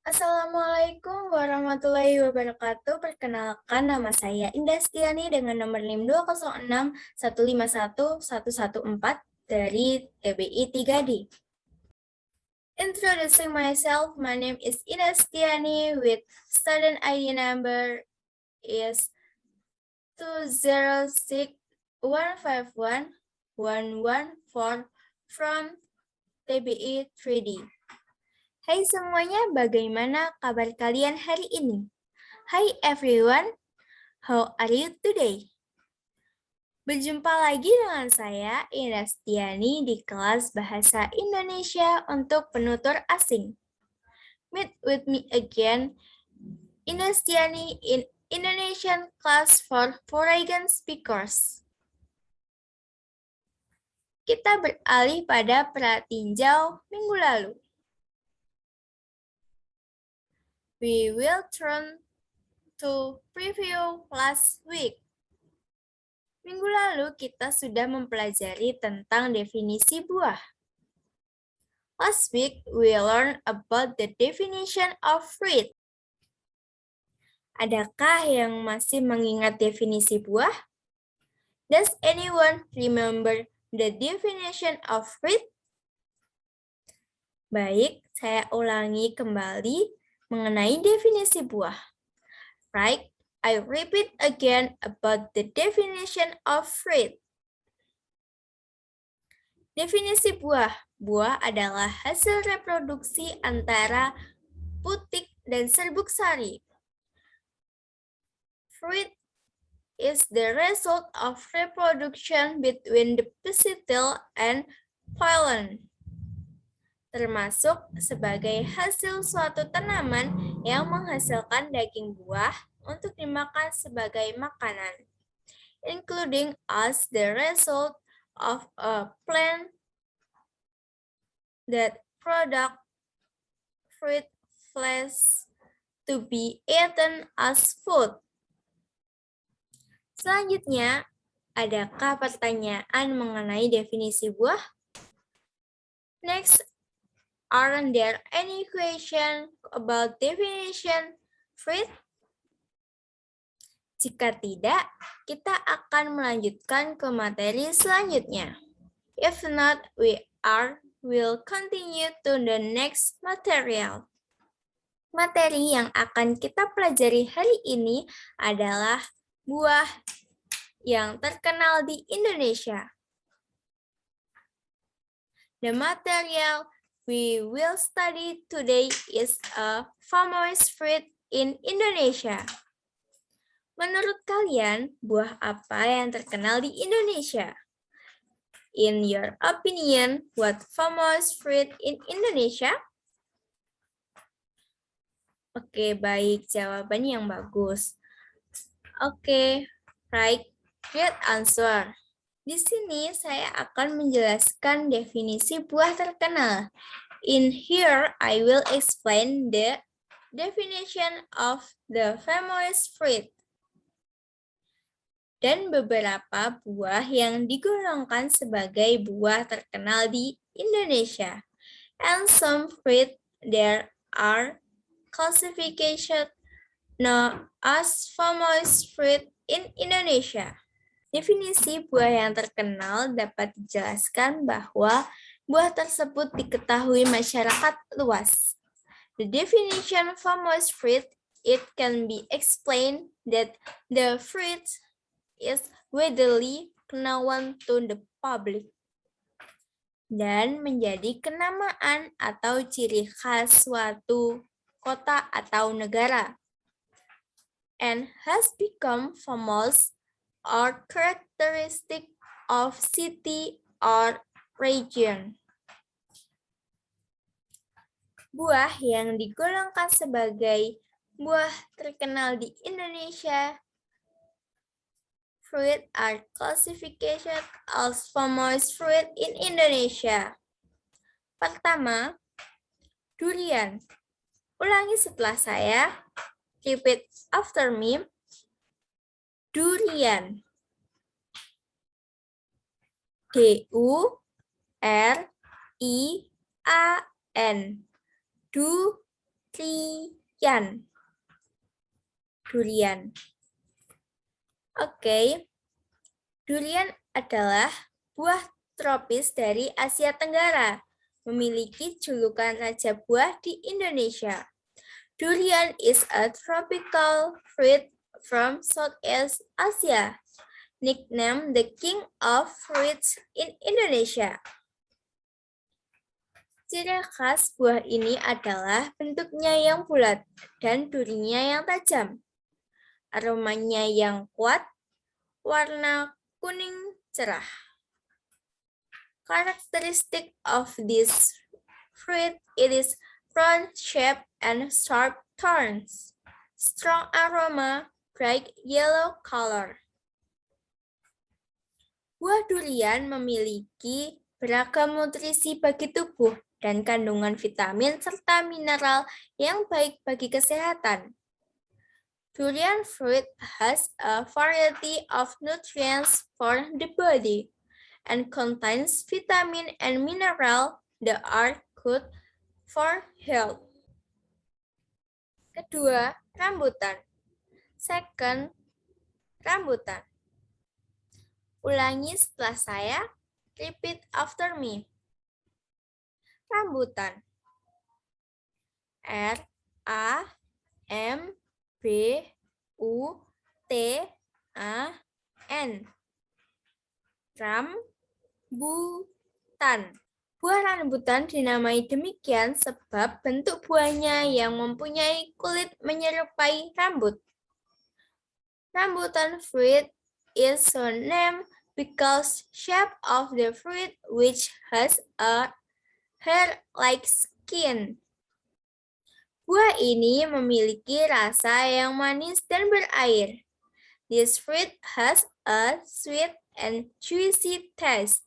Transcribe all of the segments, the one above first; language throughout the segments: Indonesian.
Assalamualaikum warahmatullahi wabarakatuh. Perkenalkan, nama saya Indah Stiani dengan nomor NIM 206151114 dari TBI 3D. Introducing myself, my name is Indah Stiani with student ID number is 206151114 from TBI 3D. Hai semuanya, bagaimana kabar kalian hari ini? Hi everyone, how are you today? Berjumpa lagi dengan saya, Indah Stiani, di kelas Bahasa Indonesia untuk penutur asing. Meet with me again, Indah Stiani in Indonesian class for foreign speakers. Kita beralih pada pratinjau minggu lalu. We will turn to preview last week. Minggu lalu kita sudah mempelajari tentang definisi buah. Last week we learned about the definition of fruit. Adakah yang masih mengingat definisi buah? Does anyone remember the definition of fruit? Baik, saya ulangi kembali mengenai definisi buah. Right, I repeat again about the definition of fruit. Definisi buah. Buah adalah hasil reproduksi antara putik dan serbuk sari. Fruit is the result of reproduction between the pistil and pollen, termasuk sebagai hasil suatu tanaman yang menghasilkan daging buah untuk dimakan sebagai makanan, including as the result of a plant that product fruit flesh to be eaten as food. Selanjutnya, adakah pertanyaan mengenai definisi buah? Next, aren't there any question about definition fruit? Jika tidak, kita akan melanjutkan ke materi selanjutnya. If not, will continue to the next material. Materi yang akan kita pelajari hari ini adalah buah yang terkenal di Indonesia. The material we will study today is a famous fruit in Indonesia. Menurut kalian, buah apa yang terkenal di Indonesia? In your opinion, what famous fruit in Indonesia? Oke, baik. Jawaban yang bagus. Oke, right. Great answer. Di sini saya akan menjelaskan definisi buah terkenal. In here, I will explain the definition of the famous fruit dan beberapa buah yang digolongkan sebagai buah terkenal di Indonesia. And some fruit there are classification known as famous fruit in Indonesia. Definisi buah yang terkenal dapat dijelaskan bahwa buah tersebut diketahui masyarakat luas. The definition famous fruit, it can be explained that the fruit is widely known to the public dan menjadi kenamaan atau ciri khas suatu kota atau negara, and has become famous or characteristic of city or region. Buah yang digolongkan sebagai buah terkenal di Indonesia, fruit are classified as famous fruit in Indonesia. Pertama, durian. Ulangi setelah saya. Repeat after me. Durian. D-U-R-I-A-N. Durian. Durian. Oke. Durian adalah buah tropis dari Asia Tenggara, memiliki julukan Raja Buah di Indonesia. Durian is a tropical fruit from Southeast Asia, nicknamed the King of Fruits in Indonesia. Ciri khas buah ini adalah bentuknya yang bulat dan durinya yang tajam, aromanya yang kuat, warna kuning cerah. Characteristic of this fruit, it is round shape and sharp thorns. Strong aroma, bright yellow color. Buah durian memiliki beragam nutrisi bagi tubuh dan kandungan vitamin serta mineral yang baik bagi kesehatan. Durian fruit has a variety of nutrients for the body and contains vitamin and mineral that are good for health. Kedua, rambutan. Second, rambutan. Ulangi setelah saya. Repeat after me. Rambutan. R-A-M-B-U-T-A-N. Rambutan. Buah rambutan dinamai demikian sebab bentuk buahnya yang mempunyai kulit menyerupai rambut. Rambutan fruit is so named because shape of the fruit which has a hair-like skin. Buah ini memiliki rasa yang manis dan berair. This fruit has a sweet and juicy taste.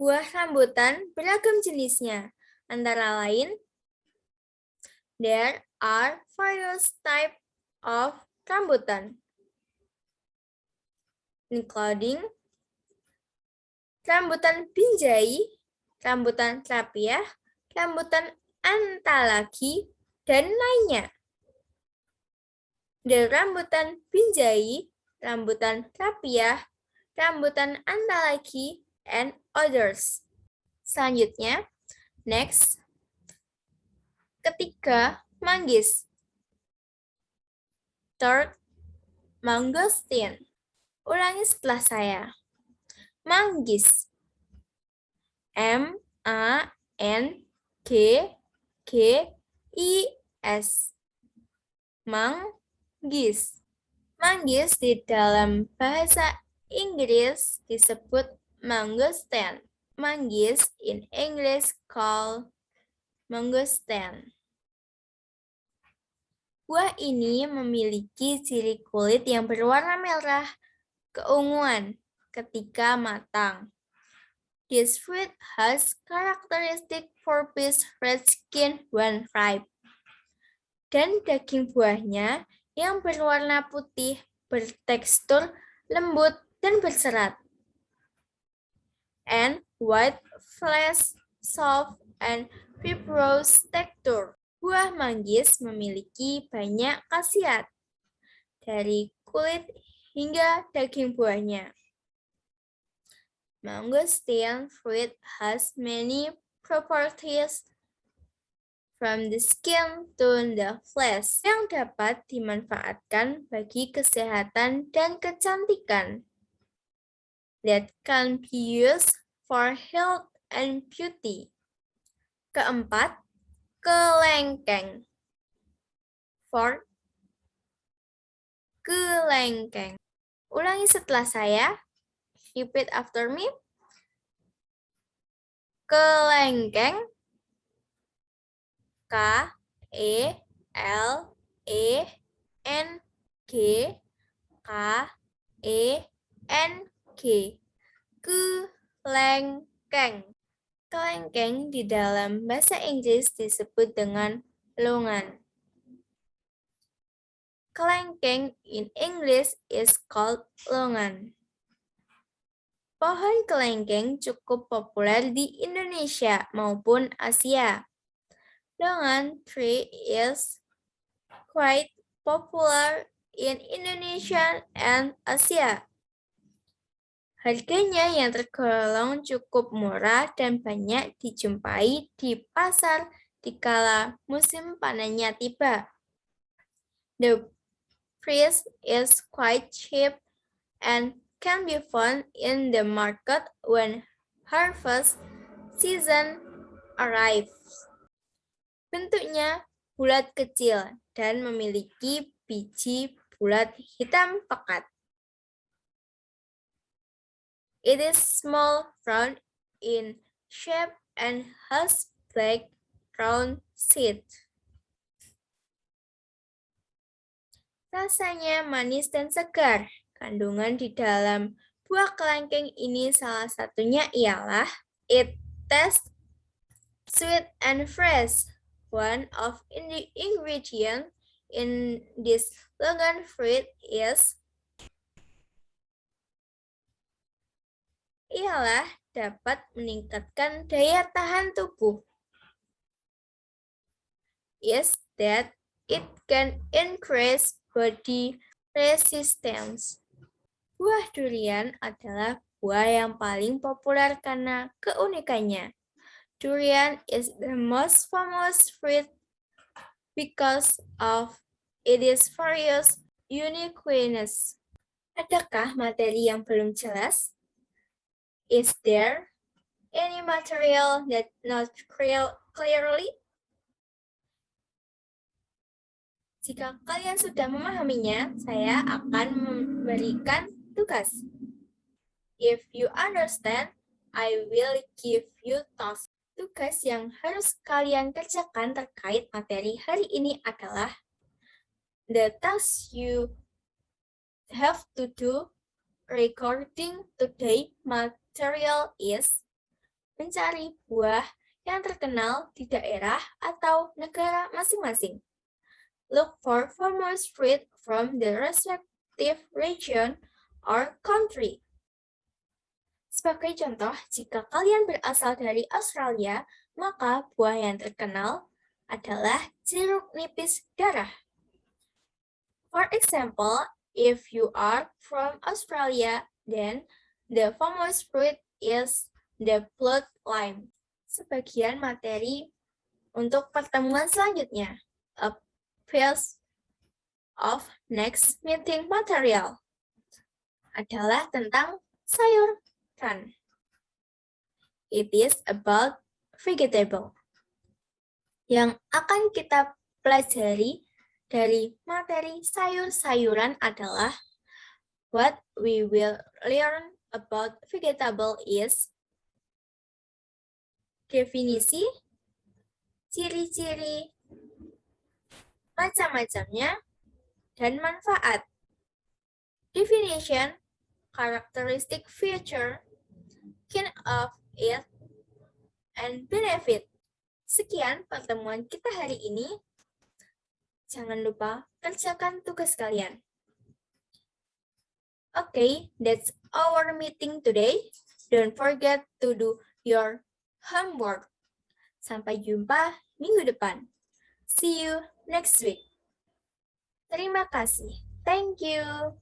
Buah rambutan beragam jenisnya, antara lain, there are various types of rambutan, including rambutan binjai, rambutan trapiah, rambutan antalagi, dan lainnya. The rambutan binjai, rambutan trapiah, rambutan antalagi, and others. Selanjutnya, next. Ketiga, manggis. Third, mangosteen. Ulangi setelah saya. Manggis. M-A-N-G-G-I-S. Manggis. Manggis di dalam bahasa Inggris disebut mangosteen. Manggis in English called mangosteen. Buah ini memiliki ciri kulit yang berwarna merah keunguan ketika matang. This fruit has characteristic purplish red skin when ripe. Dan daging buahnya yang berwarna putih, bertekstur lembut dan berserat. And white flesh, soft and fibrous texture. Buah manggis memiliki banyak khasiat, dari kulit hingga daging buahnya. Mangosteen fruit has many properties from the skin to the flesh yang dapat dimanfaatkan bagi kesehatan dan kecantikan that can be used for health and beauty. Keempat, kelengkeng. For kelengkeng. Ulangi setelah saya. Repeat after me. Kelengkeng. K-E-L-E-N-G-K-E-N-G. Kelengkeng. Kelengkeng di dalam bahasa Inggris disebut dengan longan. Kelengkeng in English is called longan. Pohon kelengkeng cukup populer di Indonesia maupun Asia. Dongan tree is quite popular in Indonesia and Asia. Harganya yang tergolong cukup murah dan banyak dijumpai di pasar dikala musim panennya tiba. The price is quite cheap and can be found in the market when harvest season arrives. Bentuknya bulat kecil dan memiliki biji bulat hitam pekat. It is small, round in shape and has black round seeds. Rasanya manis dan segar. Kandungan di dalam buah kelengkeng ini salah satunya ialah it tastes sweet and fresh. One of the ingredients in this longan fruit ialah dapat meningkatkan daya tahan tubuh. Is that it can increase body resistance. Buah durian adalah buah yang paling populer karena keunikannya. Durian is the most famous fruit because of its various uniqueness. Adakah materi yang belum jelas? Is there any material that not clearly? Jika kalian sudah memahaminya, saya akan memberikan tugas. If you understand, I will give you tasks. Tugas yang harus kalian kerjakan terkait materi hari ini adalah the task you have to do regarding today material is mencari buah yang terkenal di daerah atau negara masing-masing. Look for famous fruit from the respective region or country. Sebagai contoh, jika kalian berasal dari Australia, maka buah yang terkenal adalah jeruk nipis darah. For example, if you are from Australia, then the famous fruit is the blood lime. Sebagian materi untuk pertemuan selanjutnya. A piece of next meeting material adalah tentang sayur. It is about vegetable. Yang akan kita pelajari dari materi sayur-sayuran adalah what we will learn about vegetable is definisi, ciri-ciri, macam-macamnya, dan manfaat. Definition, characteristic feature, kind of it, and benefit. Sekian pertemuan kita hari ini. Jangan lupa kerjakan tugas kalian. Okay, that's our meeting today. Don't forget to do your homework. Sampai jumpa minggu depan. See you next week. Terima kasih. Thank you.